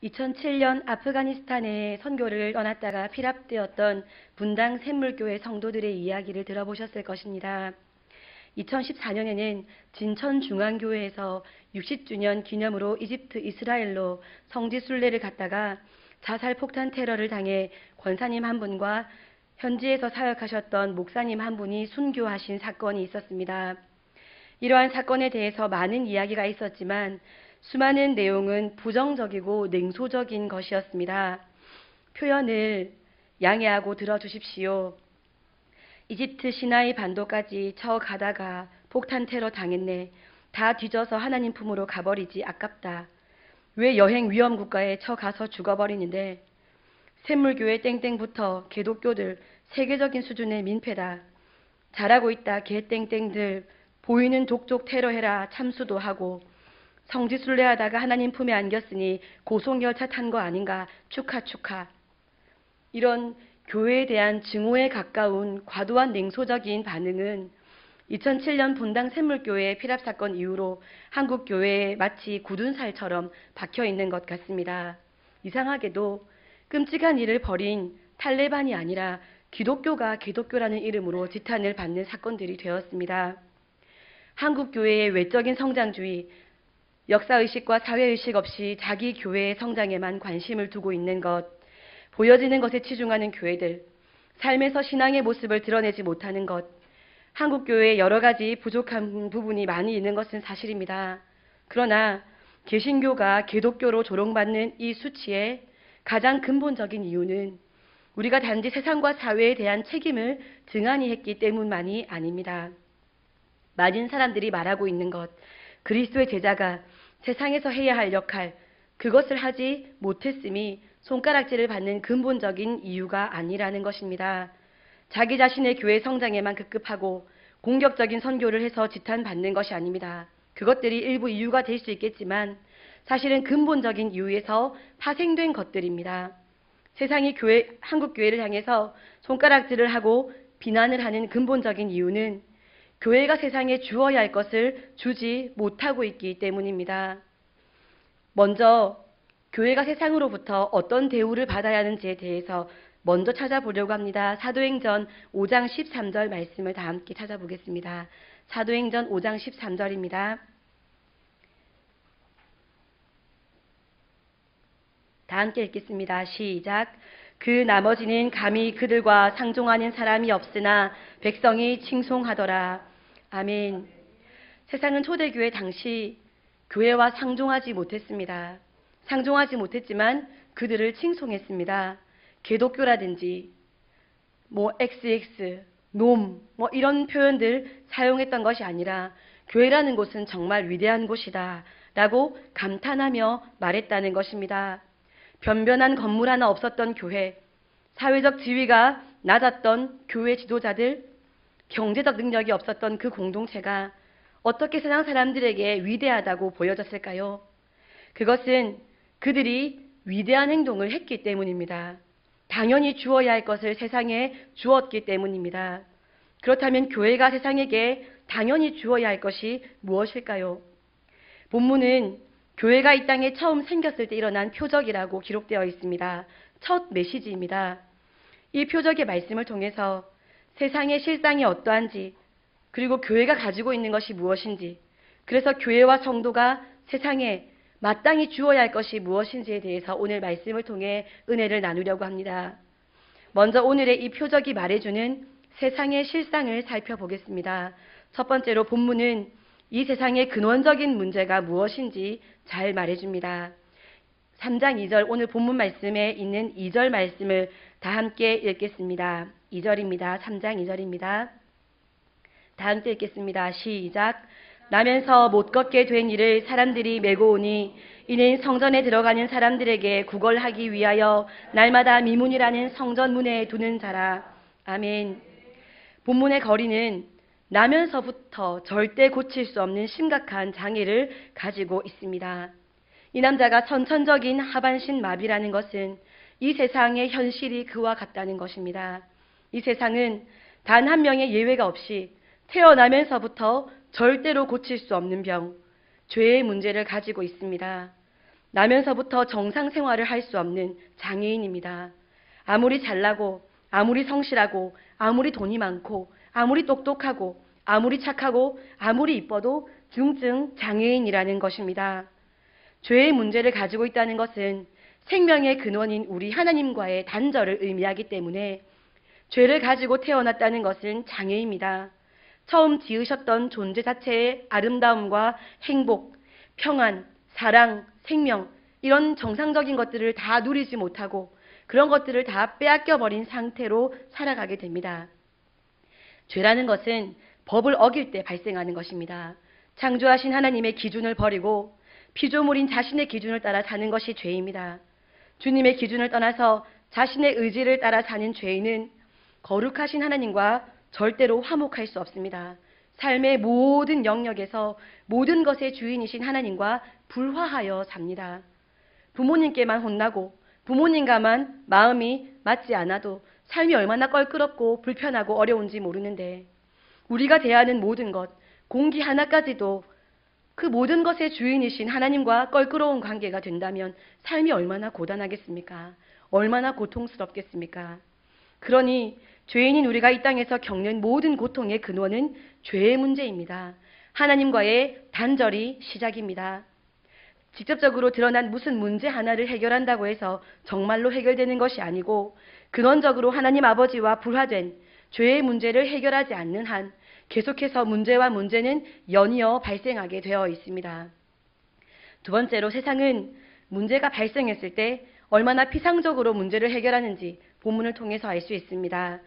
2007년 아프가니스탄에 선교를 떠났다가 피랍되었던 분당 샘물교회 성도들의 이야기를 들어보셨을 것입니다. 2014년에는 진천중앙교회에서 60주년 기념으로 이집트 이스라엘로 성지순례를 갔다가 자살 폭탄 테러를 당해 권사님 한 분과 현지에서 사역하셨던 목사님 한 분이 순교하신 사건이 있었습니다. 이러한 사건에 대해서 많은 이야기가 있었지만 수많은 내용은 부정적이고 냉소적인 것이었습니다. 표현을 양해하고 들어주십시오. 이집트 시나이 반도까지 쳐 가다가 폭탄 테러 당했네. 다 뒤져서 하나님 품으로 가버리지 아깝다. 왜 여행 위험 국가에 쳐 가서 죽어버리는데. 샘물교회 땡땡부터 개독교들 세계적인 수준의 민폐다. 잘하고 있다 개 땡땡들. 보이는 독촉 테러해라 참수도 하고. 성지순례하다가 하나님 품에 안겼으니 고속열차 탄 거 아닌가. 축하. 이런 교회에 대한 증오에 가까운 과도한 냉소적인 반응은 2007년 분당 샘물교회 피랍사건 이후로 한국 교회에 마치 굳은 살처럼 박혀있는 것 같습니다. 이상하게도 끔찍한 일을 벌인 탈레반이 아니라 기독교가 기독교라는 이름으로 지탄을 받는 사건들이 되었습니다. 한국 교회의 외적인 성장주의, 역사의식과 사회의식 없이 자기 교회의 성장에만 관심을 두고 있는 것, 보여지는 것에 치중하는 교회들, 삶에서 신앙의 모습을 드러내지 못하는 것, 한국 교회에 여러 가지 부족한 부분이 많이 있는 것은 사실입니다. 그러나 개신교가 기독교로 조롱받는 이 수치의 가장 근본적인 이유는 우리가 단지 세상과 사회에 대한 책임을 등한히 했기 때문만이 아닙니다. 많은 사람들이 말하고 있는 것, 그리스도의 제자가 세상에서 해야 할 역할, 그것을 하지 못했음이 손가락질을 받는 근본적인 이유가 아니라는 것입니다. 자기 자신의 교회 성장에만 급급하고 공격적인 선교를 해서 지탄받는 것이 아닙니다. 그것들이 일부 이유가 될 수 있겠지만 사실은 근본적인 이유에서 파생된 것들입니다. 세상이 한국 교회를 향해서 손가락질을 하고 비난을 하는 근본적인 이유는 교회가 세상에 주어야 할 것을 주지 못하고 있기 때문입니다. 먼저 교회가 세상으로부터 어떤 대우를 받아야 하는지에 대해서 먼저 찾아보려고 합니다. 사도행전 5장 13절 말씀을 다 함께 찾아보겠습니다. 사도행전 5장 13절입니다. 다 함께 읽겠습니다. 시작. 그 나머지는 감히 그들과 상종하는 사람이 없으나 백성이 칭송하더라. 아멘. 세상은 초대교회 당시 교회와 상종하지 못했습니다. 상종하지 못했지만 그들을 칭송했습니다. 개독교라든지 XX, 놈 이런 표현들 사용했던 것이 아니라 교회라는 곳은 정말 위대한 곳이다 라고 감탄하며 말했다는 것입니다. 변변한 건물 하나 없었던 교회, 사회적 지위가 낮았던 교회 지도자들, 경제적 능력이 없었던 그 공동체가 어떻게 세상 사람들에게 위대하다고 보여졌을까요? 그것은 그들이 위대한 행동을 했기 때문입니다. 당연히 주어야 할 것을 세상에 주었기 때문입니다. 그렇다면 교회가 세상에게 당연히 주어야 할 것이 무엇일까요? 본문은 교회가 이 땅에 처음 생겼을 때 일어난 표적이라고 기록되어 있습니다. 첫 메시지입니다. 이 표적의 말씀을 통해서 세상의 실상이 어떠한지, 그리고 교회가 가지고 있는 것이 무엇인지, 그래서 교회와 성도가 세상에 마땅히 주어야 할 것이 무엇인지에 대해서 오늘 말씀을 통해 은혜를 나누려고 합니다. 먼저 오늘의 이 표적이 말해주는 세상의 실상을 살펴보겠습니다. 첫 번째로 본문은 이 세상의 근원적인 문제가 무엇인지 잘 말해줍니다. 3장 2절, 오늘 본문 말씀에 있는 2절 말씀을 다 함께 읽겠습니다. 2절입니다. 3장 2절입니다. 다 함께 읽겠습니다. 시작. 나면서 못 걷게 된 이를 사람들이 메고 오니 이는 성전에 들어가는 사람들에게 구걸하기 위하여 날마다 미문이라는 성전문에 두는 자라. 아멘. 본문의 거리는 나면서부터 절대 고칠 수 없는 심각한 장애를 가지고 있습니다. 이 남자가 선천적인 하반신 마비라는 것은 이 세상의 현실이 그와 같다는 것입니다. 이 세상은 단 한 명의 예외가 없이 태어나면서부터 절대로 고칠 수 없는 병, 죄의 문제를 가지고 있습니다. 나면서부터 정상 생활을 할 수 없는 장애인입니다. 아무리 잘나고 아무리 성실하고 아무리 돈이 많고 아무리 똑똑하고 아무리 착하고 아무리 이뻐도 중증 장애인이라는 것입니다. 죄의 문제를 가지고 있다는 것은 생명의 근원인 우리 하나님과의 단절을 의미하기 때문에 죄를 가지고 태어났다는 것은 장애입니다. 처음 지으셨던 존재 자체의 아름다움과 행복, 평안, 사랑, 생명 이런 정상적인 것들을 다 누리지 못하고 그런 것들을 다 빼앗겨버린 상태로 살아가게 됩니다. 죄라는 것은 법을 어길 때 발생하는 것입니다. 창조하신 하나님의 기준을 버리고 피조물인 자신의 기준을 따라 사는 것이 죄입니다. 주님의 기준을 떠나서 자신의 의지를 따라 사는 죄인은 거룩하신 하나님과 절대로 화목할 수 없습니다. 삶의 모든 영역에서 모든 것의 주인이신 하나님과 불화하여 삽니다. 부모님께만 혼나고 부모님과만 마음이 맞지 않아도 삶이 얼마나 껄끄럽고 불편하고 어려운지 모르는데 우리가 대하는 모든 것, 공기 하나까지도 그 모든 것의 주인이신 하나님과 껄끄러운 관계가 된다면 삶이 얼마나 고단하겠습니까? 얼마나 고통스럽겠습니까? 그러니 죄인인 우리가 이 땅에서 겪는 모든 고통의 근원은 죄의 문제입니다. 하나님과의 단절이 시작입니다. 직접적으로 드러난 무슨 문제 하나를 해결한다고 해서 정말로 해결되는 것이 아니고 근원적으로 하나님 아버지와 불화된 죄의 문제를 해결하지 않는 한 계속해서 문제와 문제는 연이어 발생하게 되어 있습니다. 두 번째로 세상은 문제가 발생했을 때 얼마나 피상적으로 문제를 해결하는지 본문을 통해서 알 수 있습니다.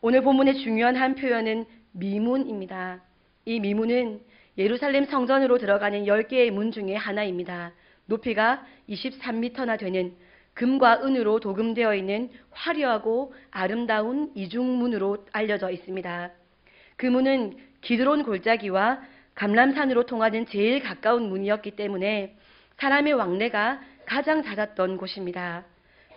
오늘 본문의 중요한 한 표현은 미문입니다. 이 미문은 예루살렘 성전으로 들어가는 10개의 문 중에 하나입니다. 높이가 23m나 되는 금과 은으로 도금되어 있는 화려하고 아름다운 이중문으로 알려져 있습니다. 그 문은 기드론 골짜기와 감람산으로 통하는 제일 가까운 문이었기 때문에 사람의 왕래가 가장 잦았던 곳입니다.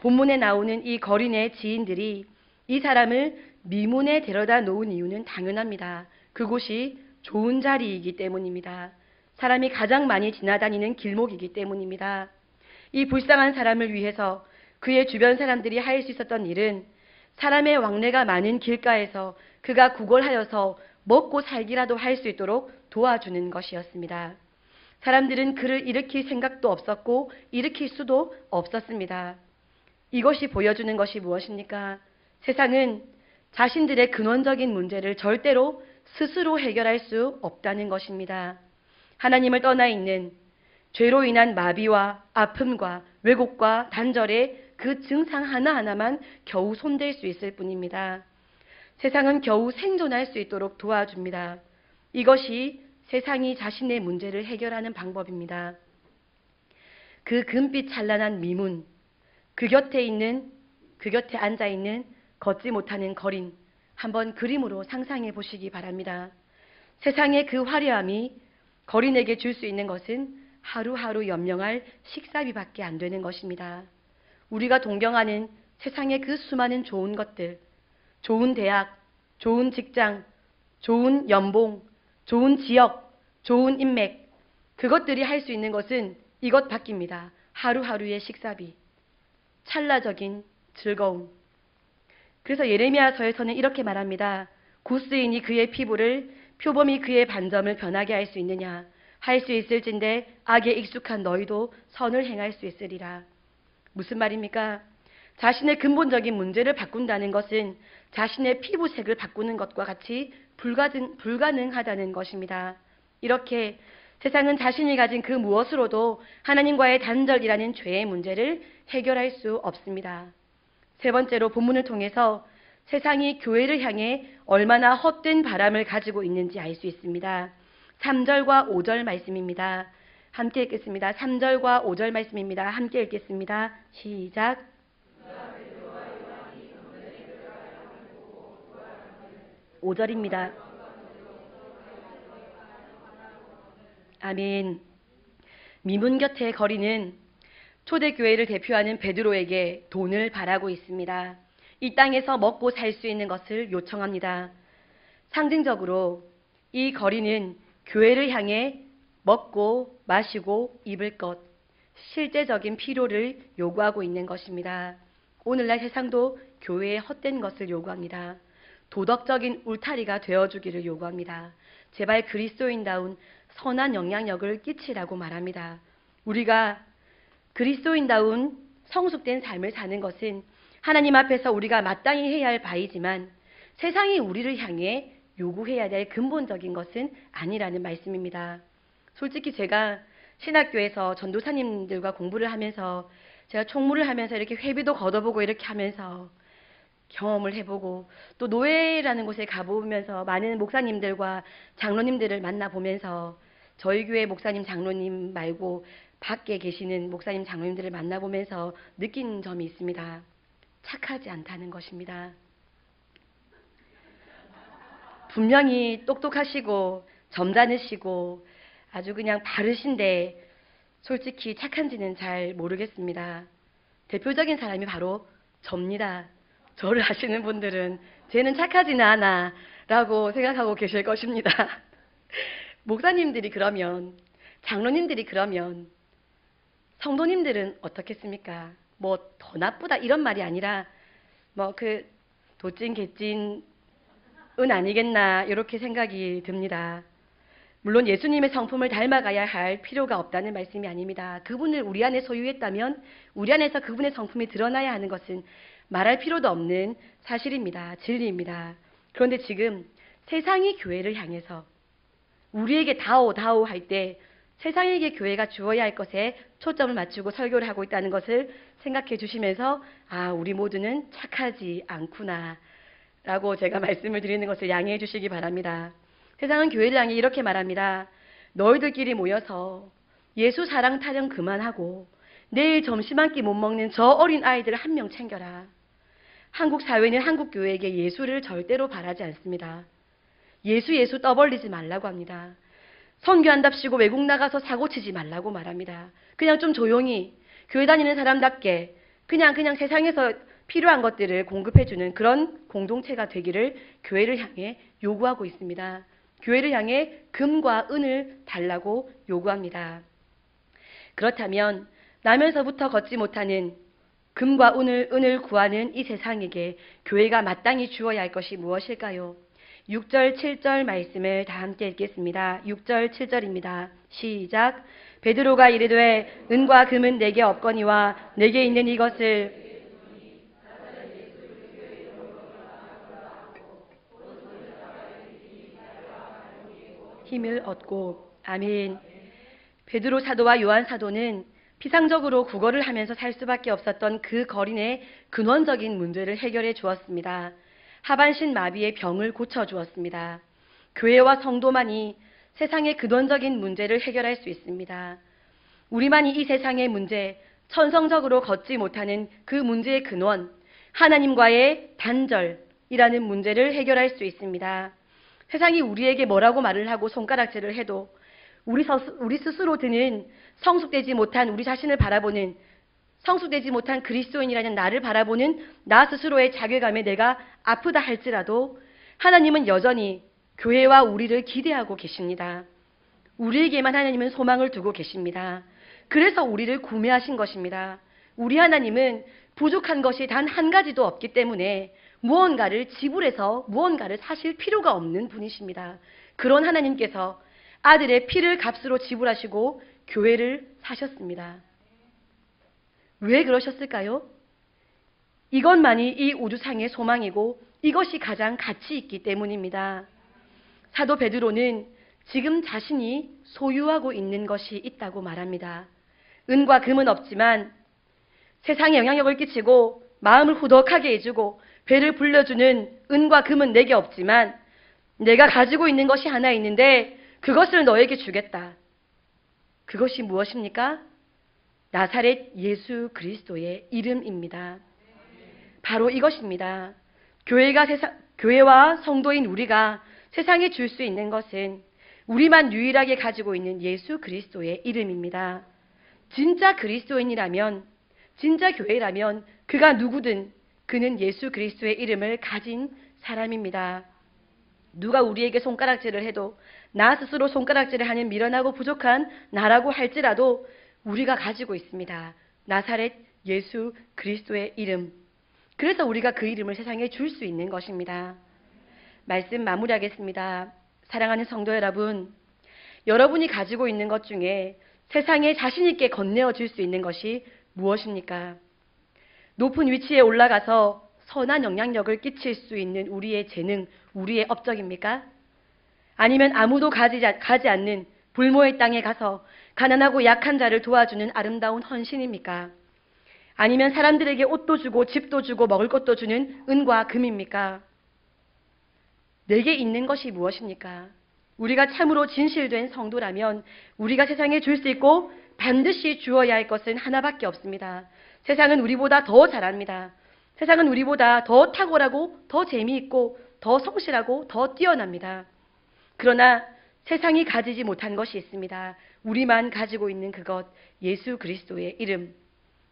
본문에 나오는 이 거린의 지인들이 이 사람을 미문에 데려다 놓은 이유는 당연합니다. 그곳이 좋은 자리이기 때문입니다. 사람이 가장 많이 지나다니는 길목이기 때문입니다. 이 불쌍한 사람을 위해서 그의 주변 사람들이 할 수 있었던 일은 사람의 왕래가 많은 길가에서 그가 구걸하여서 먹고 살기라도 할 수 있도록 도와주는 것이었습니다. 사람들은 그를 일으킬 생각도 없었고 일으킬 수도 없었습니다. 이것이 보여주는 것이 무엇입니까? 세상은 자신들의 근원적인 문제를 절대로 스스로 해결할 수 없다는 것입니다. 하나님을 떠나 있는 죄로 인한 마비와 아픔과 왜곡과 단절의 그 증상 하나하나만 겨우 손댈 수 있을 뿐입니다. 세상은 겨우 생존할 수 있도록 도와줍니다. 이것이 세상이 자신의 문제를 해결하는 방법입니다. 그 금빛 찬란한 미문, 그 곁에 앉아 있는 걷지 못하는 거린, 한번 그림으로 상상해 보시기 바랍니다. 세상의 그 화려함이 거린에게 줄 수 있는 것은 하루하루 연명할 식사비밖에 안 되는 것입니다. 우리가 동경하는 세상의 그 수많은 좋은 것들, 좋은 대학, 좋은 직장, 좋은 연봉, 좋은 지역, 좋은 인맥, 그것들이 할 수 있는 것은 이것 밖입니다. 하루하루의 식사비, 찰나적인 즐거움. 그래서 예레미야서에서는 이렇게 말합니다. 구스인이 그의 피부를 표범이 그의 반점을 변하게 할 수 있느냐. 할 수 있을진데 악에 익숙한 너희도 선을 행할 수 있으리라. 무슨 말입니까? 자신의 근본적인 문제를 바꾼다는 것은 자신의 피부색을 바꾸는 것과 같이 불가능하다는 것입니다. 이렇게 세상은 자신이 가진 그 무엇으로도 하나님과의 단절이라는 죄의 문제를 해결할 수 없습니다. 세 번째로 본문을 통해서 세상이 교회를 향해 얼마나 헛된 바람을 가지고 있는지 알 수 있습니다. 3절과 5절 말씀입니다. 함께 읽겠습니다. 3절과 5절 말씀입니다. 함께 읽겠습니다. 시작. 5절입니다. 아멘. 미문 곁의 거리는 초대교회를 대표하는 베드로에게 돈을 바라고 있습니다. 이 땅에서 먹고 살 수 있는 것을 요청합니다. 상징적으로 이 거리는 교회를 향해 먹고 마시고 입을 것, 실제적인 필요를 요구하고 있는 것입니다. 오늘날 세상도 교회의 헛된 것을 요구합니다. 도덕적인 울타리가 되어주기를 요구합니다. 제발 그리스도인다운 선한 영향력을 끼치라고 말합니다. 우리가 그리스도인다운 성숙된 삶을 사는 것은 하나님 앞에서 우리가 마땅히 해야 할 바이지만 세상이 우리를 향해 요구해야 될 근본적인 것은 아니라는 말씀입니다. 솔직히 제가 신학교에서 전도사님들과 공부를 하면서 제가 총무를 하면서 이렇게 회비도 걷어보고 이렇게 하면서 경험을 해보고 또 노예라는 곳에 가보면서 많은 목사님들과 장로님들을 만나보면서 저희 교회 목사님 장로님 말고 밖에 계시는 목사님 장로님들을 만나보면서 느낀 점이 있습니다. 착하지 않다는 것입니다. 분명히 똑똑하시고 점잖으시고 아주 그냥 바르신데 솔직히 착한지는 잘 모르겠습니다. 대표적인 사람이 바로 접니다. 저를 아시는 분들은 쟤는 착하지는 않아 라고 생각하고 계실 것입니다. 목사님들이 그러면, 장로님들이 그러면 성도님들은 어떻겠습니까? 뭐 더 나쁘다 이런 말이 아니라 뭐 그 도찐 개찐은 아니겠나 이렇게 생각이 듭니다. 물론 예수님의 성품을 닮아가야 할 필요가 없다는 말씀이 아닙니다. 그분을 우리 안에 소유했다면 우리 안에서 그분의 성품이 드러나야 하는 것은 말할 필요도 없는 사실입니다. 진리입니다. 그런데 지금 세상이 교회를 향해서 우리에게 다오 다오 할 때 세상에게 교회가 주어야 할 것에 초점을 맞추고 설교를 하고 있다는 것을 생각해 주시면서 아, 우리 모두는 착하지 않구나 라고 제가 말씀을 드리는 것을 양해해 주시기 바랍니다. 세상은 교회를 향해 이렇게 말합니다. 너희들끼리 모여서 예수 사랑 타령 그만하고 내일 점심 한 끼 못 먹는 저 어린 아이들 한 명 챙겨라. 한국 사회는 한국 교회에게 예수를 절대로 바라지 않습니다. 예수 떠벌리지 말라고 합니다. 선교한답시고 외국 나가서 사고치지 말라고 말합니다. 그냥 좀 조용히 교회 다니는 사람답게 그냥 세상에서 필요한 것들을 공급해주는 그런 공동체가 되기를 교회를 향해 요구하고 있습니다. 교회를 향해 금과 은을 달라고 요구합니다. 그렇다면 나면서부터 걷지 못하는 금과 은을 구하는 이 세상에게 교회가 마땅히 주어야 할 것이 무엇일까요? 6절, 7절 말씀을 다 함께 읽겠습니다. 6절, 7절입니다. 시작. 베드로가 이르되 은과 금은 내게 없거니와 내게 있는 이것을 힘을 얻고. 아멘. 베드로 사도와 요한 사도는 피상적으로 구걸을 하면서 살 수밖에 없었던 그 거린의 근원적인 문제를 해결해 주었습니다. 하반신 마비의 병을 고쳐주었습니다. 교회와 성도만이 세상의 근원적인 문제를 해결할 수 있습니다. 우리만이 이 세상의 문제, 천성적으로 걷지 못하는 그 문제의 근원, 하나님과의 단절이라는 문제를 해결할 수 있습니다. 세상이 우리에게 뭐라고 말을 하고 손가락질을 해도 우리 스스로 드는 성숙되지 못한 우리 자신을 바라보는 성숙되지 못한 그리스도인이라는 나를 바라보는 나 스스로의 자괴감에 내가 아프다 할지라도 하나님은 여전히 교회와 우리를 기대하고 계십니다. 우리에게만 하나님은 소망을 두고 계십니다. 그래서 우리를 구매하신 것입니다. 우리 하나님은 부족한 것이 단 한 가지도 없기 때문에 무언가를 지불해서 무언가를 사실 필요가 없는 분이십니다. 그런 하나님께서 아들의 피를 값으로 지불하시고 교회를 사셨습니다. 왜 그러셨을까요? 이것만이 이 우주상의 소망이고 이것이 가장 가치 있기 때문입니다. 사도 베드로는 지금 자신이 소유하고 있는 것이 있다고 말합니다. 은과 금은 없지만 세상에 영향력을 끼치고 마음을 후덕하게 해주고 배를 불려주는 은과 금은 내게 없지만 내가 가지고 있는 것이 하나 있는데 그것을 너에게 주겠다. 그것이 무엇입니까? 나사렛 예수 그리스도의 이름입니다. 바로 이것입니다. 교회와 성도인 우리가 세상에 줄 수 있는 것은 우리만 유일하게 가지고 있는 예수 그리스도의 이름입니다. 진짜 그리스도인이라면, 진짜 교회라면 그가 누구든 그는 예수 그리스도의 이름을 가진 사람입니다. 누가 우리에게 손가락질을 해도 나 스스로 손가락질을 하는 미련하고 부족한 나라고 할지라도 우리가 가지고 있습니다. 나사렛 예수 그리스도의 이름. 그래서 우리가 그 이름을 세상에 줄 수 있는 것입니다. 말씀 마무리하겠습니다. 사랑하는 성도 여러분, 여러분이 가지고 있는 것 중에 세상에 자신 있게 건네어 줄 수 있는 것이 무엇입니까? 높은 위치에 올라가서 선한 영향력을 끼칠 수 있는 우리의 재능, 우리의 업적입니까? 아니면 아무도 가지 않는 불모의 땅에 가서 가난하고 약한 자를 도와주는 아름다운 헌신입니까? 아니면 사람들에게 옷도 주고 집도 주고 먹을 것도 주는 은과 금입니까? 내게 있는 것이 무엇입니까? 우리가 참으로 진실된 성도라면 우리가 세상에 줄 수 있고 반드시 주어야 할 것은 하나밖에 없습니다. 세상은 우리보다 더 잘합니다. 세상은 우리보다 더 탁월하고 더 재미있고 더 성실하고 더 뛰어납니다. 그러나 세상이 가지지 못한 것이 있습니다. 우리만 가지고 있는 그것, 예수 그리스도의 이름.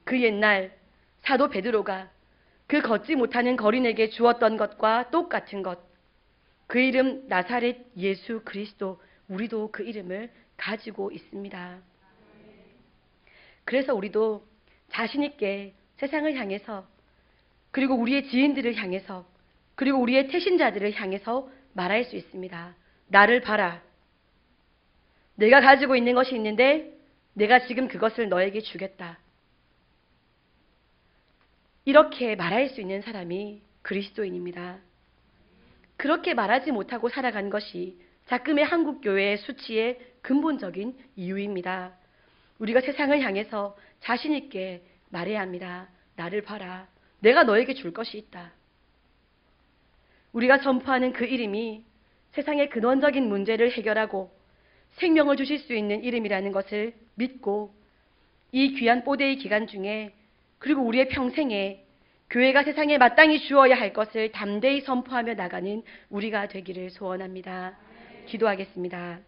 그 옛날 사도 베드로가 그 걷지 못하는 거린에게 주었던 것과 똑같은 것. 그 이름 나사렛 예수 그리스도, 우리도 그 이름을 가지고 있습니다. 그래서 우리도 자신 있게 세상을 향해서, 그리고 우리의 지인들을 향해서, 그리고 우리의 태신자들을 향해서 말할 수 있습니다. 나를 봐라. 내가 가지고 있는 것이 있는데 내가 지금 그것을 너에게 주겠다. 이렇게 말할 수 있는 사람이 그리스도인입니다. 그렇게 말하지 못하고 살아간 것이 작금의 한국교회의 수치의 근본적인 이유입니다. 우리가 세상을 향해서 자신 있게 말해야 합니다. 나를 봐라. 내가 너에게 줄 것이 있다. 우리가 선포하는 그 이름이 세상의 근원적인 문제를 해결하고 생명을 주실 수 있는 이름이라는 것을 믿고 이 귀한 뽀데이 기간 중에, 그리고 우리의 평생에 교회가 세상에 마땅히 주어야 할 것을 담대히 선포하며 나가는 우리가 되기를 소원합니다. 기도하겠습니다.